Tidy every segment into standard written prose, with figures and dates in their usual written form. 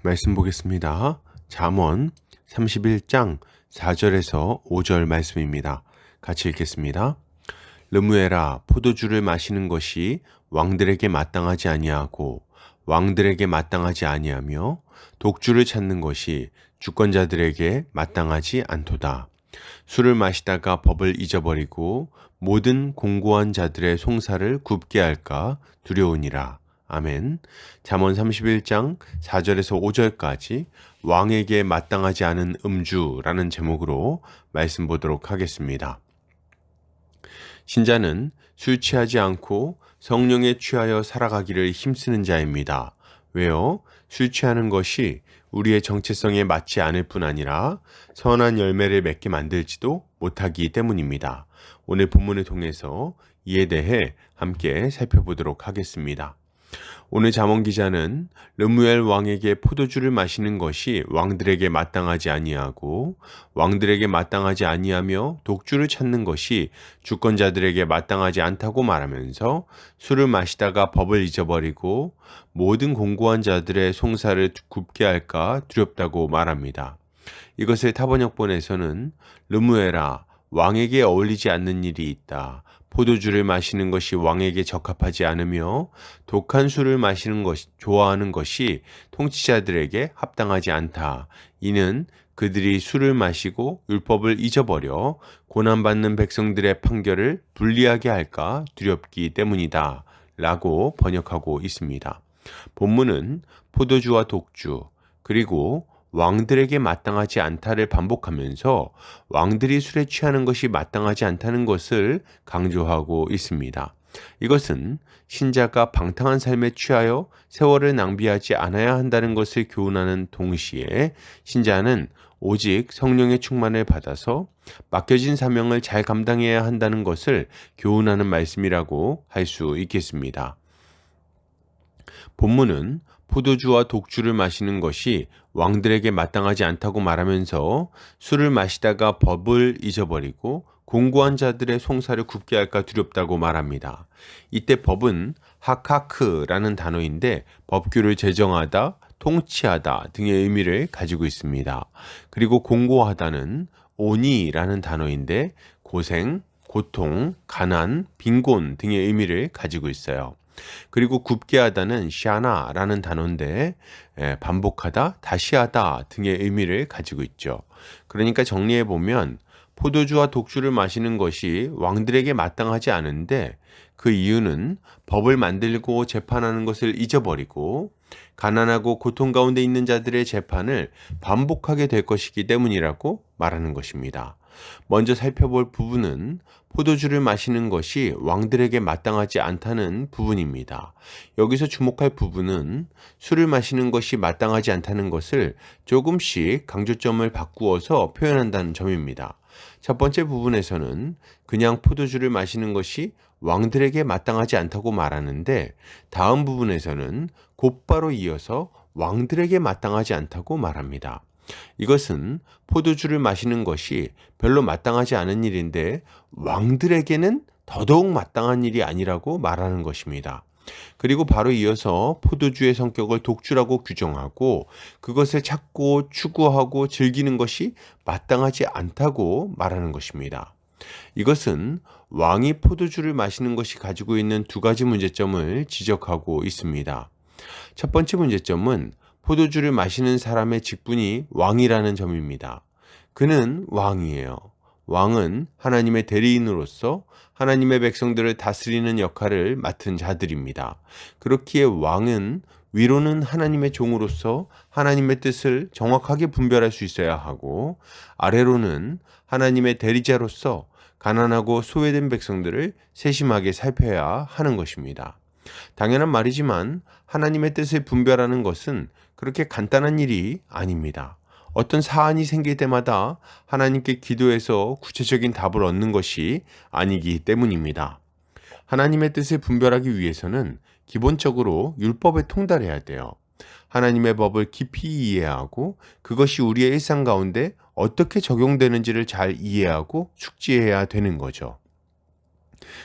말씀 보겠습니다. 잠언 31장 4절에서 5절 말씀입니다. 같이 읽겠습니다. 르무엘아, 포도주를 마시는 것이 왕들에게 마땅하지 아니하고 왕들에게 마땅하지 아니하며 독주를 찾는 것이 주권자들에게 마땅하지 않도다. 술을 마시다가 법을 잊어버리고 모든 공고한 자들의 송사를 굽게 할까 두려우니라. 아멘. 잠언 31장 4절에서 5절까지 왕에게 마땅하지 않은 음주라는 제목으로 말씀 보도록 하겠습니다. 신자는 술 취하지 않고 성령에 취하여 살아가기를 힘쓰는 자입니다. 왜요? 술 취하는 것이 우리의 정체성에 맞지 않을 뿐 아니라 선한 열매를 맺게 만들지도 못하기 때문입니다. 오늘 본문을 통해서 이에 대해 함께 살펴보도록 하겠습니다. 오늘 잠언 기자는 르무엘 왕에게 포도주를 마시는 것이 왕들에게 마땅하지 아니하고 왕들에게 마땅하지 아니하며 독주를 찾는 것이 주권자들에게 마땅하지 않다고 말하면서 술을 마시다가 법을 잊어버리고 모든 공고한 자들의 송사를 굽게 할까 두렵다고 말합니다. 이것을 타번역본에서는 르무엘아, 왕에게 어울리지 않는 일이 있다. 포도주를 마시는 것이 왕에게 적합하지 않으며 독한 술을 마시는 것이 좋아하는 것이 통치자들에게 합당하지 않다. 이는 그들이 술을 마시고 율법을 잊어버려 고난받는 백성들의 판결을 불리하게 할까 두렵기 때문이다. 라고 번역하고 있습니다. 본문은 포도주와 독주, 그리고 왕들에게 마땅하지 않다를 반복하면서 왕들이 술에 취하는 것이 마땅하지 않다는 것을 강조하고 있습니다. 이것은 신자가 방탕한 삶에 취하여 세월을 낭비하지 않아야 한다는 것을 교훈하는 동시에 신자는 오직 성령의 충만을 받아서 맡겨진 사명을 잘 감당해야 한다는 것을 교훈하는 말씀이라고 할 수 있겠습니다. 본문은 포도주와 독주를 마시는 것이 왕들에게 마땅하지 않다고 말하면서 술을 마시다가 법을 잊어버리고 공고한 자들의 송사를 굽게 할까 두렵다고 말합니다. 이때 법은 하카크라는 단어인데 법규를 제정하다, 통치하다 등의 의미를 가지고 있습니다. 그리고 공고하다는 오니라는 단어인데 고생, 고통, 가난, 빈곤 등의 의미를 가지고 있어요. 그리고 굽게 하다는 샤나라는 단어인데 반복하다, 다시 하다 등의 의미를 가지고 있죠. 그러니까 정리해 보면 포도주와 독주를 마시는 것이 왕들에게 마땅하지 않은데 그 이유는 법을 만들고 재판하는 것을 잊어버리고 가난하고 고통 가운데 있는 자들의 재판을 반복하게 될 것이기 때문이라고 말하는 것입니다. 먼저 살펴볼 부분은 포도주를 마시는 것이 왕들에게 마땅하지 않다는 부분입니다. 여기서 주목할 부분은 술을 마시는 것이 마땅하지 않다는 것을 조금씩 강조점을 바꾸어서 표현한다는 점입니다. 첫 번째 부분에서는 그냥 포도주를 마시는 것이 왕들에게 마땅하지 않다고 말하는데 다음 부분에서는 곧바로 이어서 왕들에게 마땅하지 않다고 말합니다. 이것은 포도주를 마시는 것이 별로 마땅하지 않은 일인데 왕들에게는 더더욱 마땅한 일이 아니라고 말하는 것입니다. 그리고 바로 이어서 포도주의 성격을 독주라고 규정하고 그것을 찾고 추구하고 즐기는 것이 마땅하지 않다고 말하는 것입니다. 이것은 왕이 포도주를 마시는 것이 가지고 있는 두 가지 문제점을 지적하고 있습니다. 첫 번째 문제점은 포도주를 마시는 사람의 직분이 왕이라는 점입니다. 그는 왕이에요. 왕은 하나님의 대리인으로서 하나님의 백성들을 다스리는 역할을 맡은 자들입니다. 그렇기에 왕은 위로는 하나님의 종으로서 하나님의 뜻을 정확하게 분별할 수 있어야 하고 아래로는 하나님의 대리자로서 가난하고 소외된 백성들을 세심하게 살펴야 하는 것입니다. 당연한 말이지만 하나님의 뜻을 분별하는 것은 그렇게 간단한 일이 아닙니다. 어떤 사안이 생길 때마다 하나님께 기도해서 구체적인 답을 얻는 것이 아니기 때문입니다. 하나님의 뜻을 분별하기 위해서는 기본적으로 율법에 통달해야 돼요. 하나님의 법을 깊이 이해하고 그것이 우리의 일상 가운데 어떻게 적용되는지를 잘 이해하고 숙지해야 되는 거죠.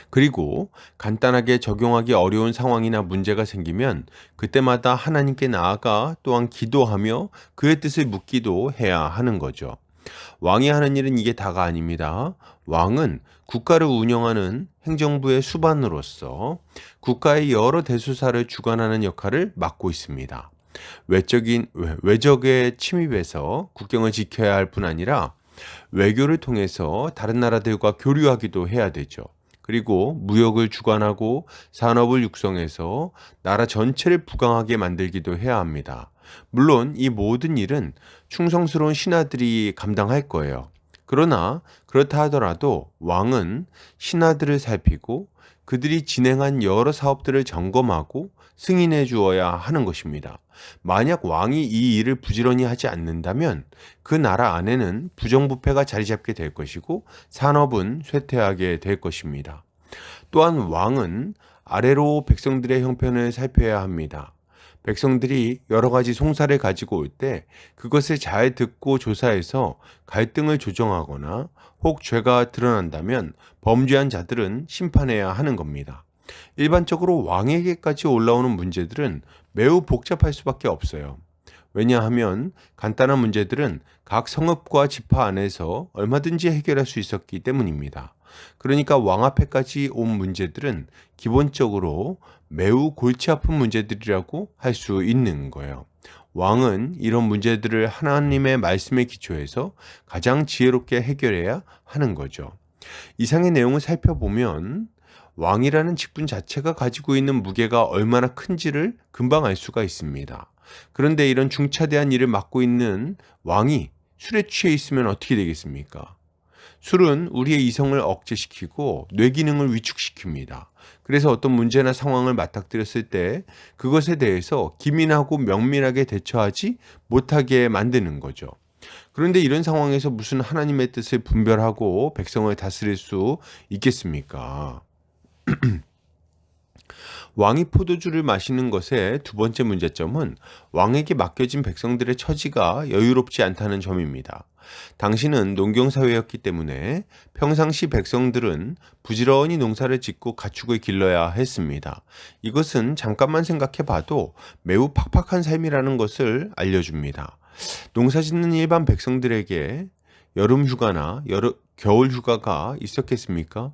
그리고 간단하게 적용하기 어려운 상황이나 문제가 생기면 그때마다 하나님께 나아가 또한 기도하며 그의 뜻을 묻기도 해야 하는 거죠. 왕이 하는 일은 이게 다가 아닙니다. 왕은 국가를 운영하는 행정부의 수반으로서 국가의 여러 대수사를 주관하는 역할을 맡고 있습니다. 외적의 침입에서 국경을 지켜야 할 뿐 아니라 외교를 통해서 다른 나라들과 교류하기도 해야 되죠. 그리고 무역을 주관하고 산업을 육성해서 나라 전체를 부강하게 만들기도 해야 합니다. 물론 이 모든 일은 충성스러운 신하들이 감당할 거예요. 그러나 그렇다 하더라도 왕은 신하들을 살피고 그들이 진행한 여러 사업들을 점검하고 승인해 주어야 하는 것입니다. 만약 왕이 이 일을 부지런히 하지 않는다면 그 나라 안에는 부정부패가 자리 잡게 될 것이고 산업은 쇠퇴하게 될 것입니다. 또한 왕은 아래로 백성들의 형편을 살펴야 합니다. 백성들이 여러 가지 송사를 가지고 올 때 그것을 잘 듣고 조사해서 갈등을 조정하거나 혹 죄가 드러난다면 범죄한 자들은 심판해야 하는 겁니다. 일반적으로 왕에게까지 올라오는 문제들은 매우 복잡할 수밖에 없어요. 왜냐하면 간단한 문제들은 각 성읍과 지파 안에서 얼마든지 해결할 수 있었기 때문입니다. 그러니까 왕 앞에까지 온 문제들은 기본적으로 매우 골치 아픈 문제들이라고 할 수 있는 거예요. 왕은 이런 문제들을 하나님의 말씀에 기초해서 가장 지혜롭게 해결해야 하는 거죠. 이상의 내용을 살펴보면 왕이라는 직분 자체가 가지고 있는 무게가 얼마나 큰지를 금방 알 수가 있습니다. 그런데 이런 중차대한 일을 맡고 있는 왕이 술에 취해 있으면 어떻게 되겠습니까? 술은 우리의 이성을 억제시키고 뇌 기능을 위축시킵니다. 그래서 어떤 문제나 상황을 맞닥뜨렸을 때 그것에 대해서 기민하고 명민하게 대처하지 못하게 만드는 거죠. 그런데 이런 상황에서 무슨 하나님의 뜻을 분별하고 백성을 다스릴 수 있겠습니까? 왕이 포도주를 마시는 것의 두 번째 문제점은 왕에게 맡겨진 백성들의 처지가 여유롭지 않다는 점입니다. 당시는 농경사회였기 때문에 평상시 백성들은 부지런히 농사를 짓고 가축을 길러야 했습니다. 이것은 잠깐만 생각해 봐도 매우 팍팍한 삶이라는 것을 알려줍니다. 농사 짓는 일반 백성들에게 여름 휴가나 겨울 휴가가 있었겠습니까?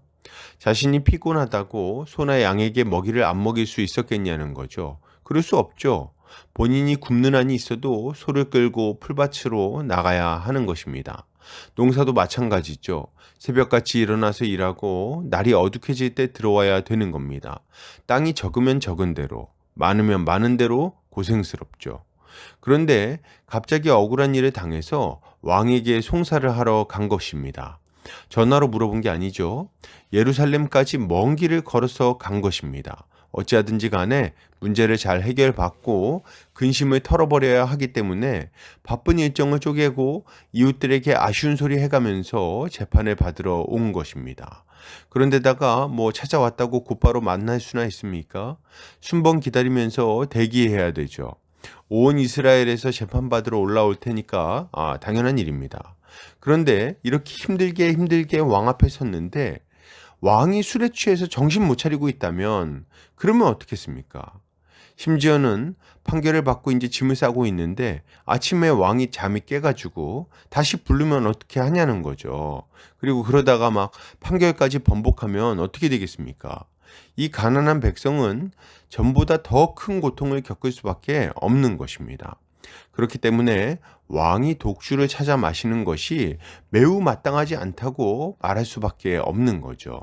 자신이 피곤하다고 소나 양에게 먹이를 안 먹일 수 있었겠냐는 거죠. 그럴 수 없죠. 본인이 굶는 한이 있어도 소를 끌고 풀밭으로 나가야 하는 것입니다. 농사도 마찬가지죠. 새벽같이 일어나서 일하고 날이 어둑해질 때 들어와야 되는 겁니다. 땅이 적으면 적은 대로, 많으면 많은 대로 고생스럽죠. 그런데 갑자기 억울한 일을 당해서 왕에게 송사를 하러 간 것입니다. 전화로 물어본 게 아니죠. 예루살렘까지 먼 길을 걸어서 간 것입니다. 어찌하든지 간에 문제를 잘 해결받고 근심을 털어버려야 하기 때문에 바쁜 일정을 쪼개고 이웃들에게 아쉬운 소리 해가면서 재판을 받으러 온 것입니다. 그런데다가 찾아왔다고 곧바로 만날 수나 있습니까? 순번 기다리면서 대기해야 되죠. 온 이스라엘에서 재판받으러 올라올 테니까 당연한 일입니다. 그런데 이렇게 힘들게 왕 앞에 섰는데 왕이 술에 취해서 정신 못 차리고 있다면 그러면 어떻겠습니까? 심지어는 판결을 받고 이제 짐을 싸고 있는데 아침에 왕이 잠이 깨가지고 다시 부르면 어떻게 하냐는 거죠. 그리고 그러다가 막 판결까지 번복하면 어떻게 되겠습니까? 이 가난한 백성은 전보다 더 큰 고통을 겪을 수밖에 없는 것입니다. 그렇기 때문에 왕이 독주를 찾아 마시는 것이 매우 마땅하지 않다고 말할 수밖에 없는 거죠.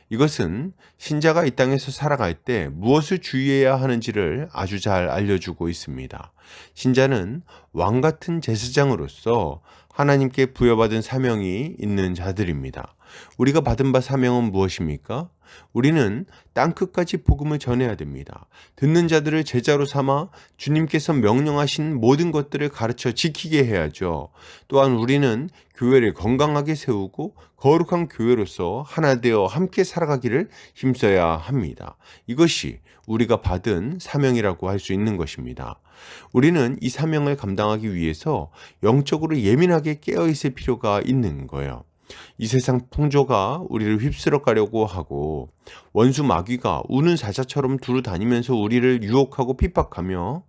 이것은 신자가 이 땅에서 살아갈 때 무엇을 주의해야 하는지를 아주 잘 알려주고 있습니다. 신자는 왕 같은 제사장으로서 하나님께 부여받은 사명이 있는 자들입니다. 우리가 받은 바 사명은 무엇입니까? 우리는 땅끝까지 복음을 전해야 됩니다. 듣는 자들을 제자로 삼아 주님께서 명령하신 모든 것들을 가르쳐 지키게 해야죠. 또한 우리는 교회를 건강하게 세우고 거룩한 교회로서 하나 되어 함께 살아가기를 힘써야 합니다. 이것이 우리가 받은 사명이라고 할 수 있는 것입니다. 우리는 이 사명을 감당하기 위해서 영적으로 예민하게 깨어 있을 필요가 있는 거예요. 이 세상 풍조가 우리를 휩쓸어 가려고 하고 원수 마귀가 우는 사자처럼 두루 다니면서 우리를 유혹하고 핍박하며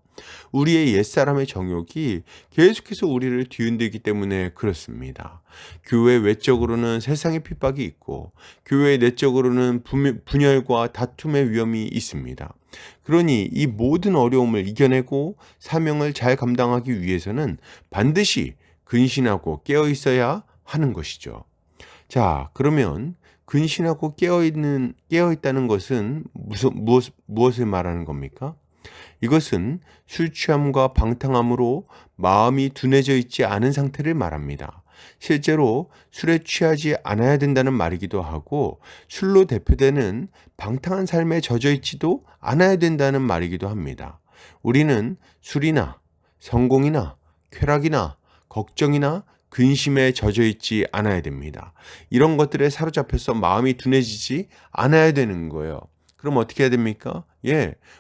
우리의 옛사람의 정욕이 계속해서 우리를 뒤흔들기 때문에 그렇습니다. 교회 외적으로는 세상의 핍박이 있고 교회 내적으로는 분열과 다툼의 위험이 있습니다. 그러니 이 모든 어려움을 이겨내고 사명을 잘 감당하기 위해서는 반드시 근신하고 깨어 있어야 하는 것이죠. 자, 그러면 근신하고 깨어 있다는 것은 무엇을 말하는 겁니까? 이것은 술 취함과 방탕함으로 마음이 둔해져 있지 않은 상태를 말합니다. 실제로 술에 취하지 않아야 된다는 말이기도 하고 술로 대표되는 방탕한 삶에 젖어 있지도 않아야 된다는 말이기도 합니다. 우리는 술이나 성공이나 쾌락이나 걱정이나 근심에 젖어 있지 않아야 됩니다. 이런 것들에 사로잡혀서 마음이 둔해지지 않아야 되는 거예요. 그럼 어떻게 해야 됩니까?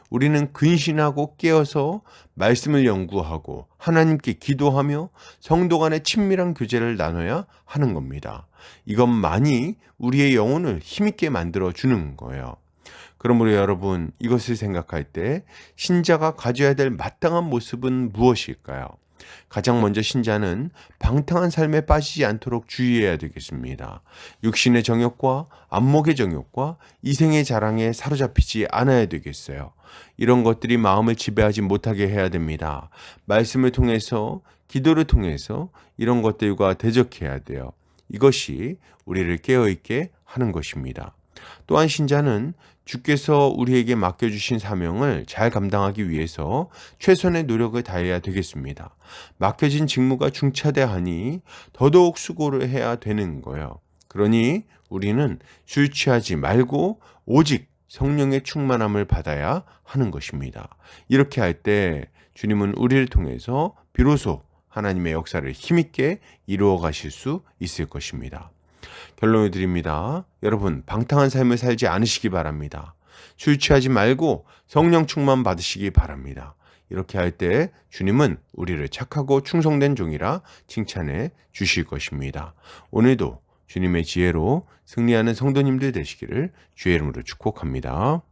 우리는 근신하고 깨어서 말씀을 연구하고 하나님께 기도하며 성도 간의 친밀한 교제를 나눠야 하는 겁니다. 이것만이 우리의 영혼을 힘있게 만들어 주는 거예요. 그러므로 여러분, 이것을 생각할 때 신자가 가져야 될 마땅한 모습은 무엇일까요? 가장 먼저 신자는 방탕한 삶에 빠지지 않도록 주의해야 되겠습니다. 육신의 정욕과 안목의 정욕과 이생의 자랑에 사로잡히지 않아야 되겠어요. 이런 것들이 마음을 지배하지 못하게 해야 됩니다. 말씀을 통해서, 기도를 통해서 이런 것들과 대적해야 돼요. 이것이 우리를 깨어있게 하는 것입니다. 또한 신자는 주께서 우리에게 맡겨주신 사명을 잘 감당하기 위해서 최선의 노력을 다해야 되겠습니다. 맡겨진 직무가 중차대하니 더더욱 수고를 해야 되는 거예요. 그러니 우리는 술 취하지 말고 오직 성령의 충만함을 받아야 하는 것입니다. 이렇게 할 때 주님은 우리를 통해서 비로소 하나님의 역사를 힘있게 이루어 가실 수 있을 것입니다. 결론을 드립니다. 여러분, 방탕한 삶을 살지 않으시기 바랍니다. 술 취하지 말고 성령 충만 받으시기 바랍니다. 이렇게 할 때 주님은 우리를 착하고 충성된 종이라 칭찬해 주실 것입니다. 오늘도 주님의 지혜로 승리하는 성도님들 되시기를 주의 이름으로 축복합니다.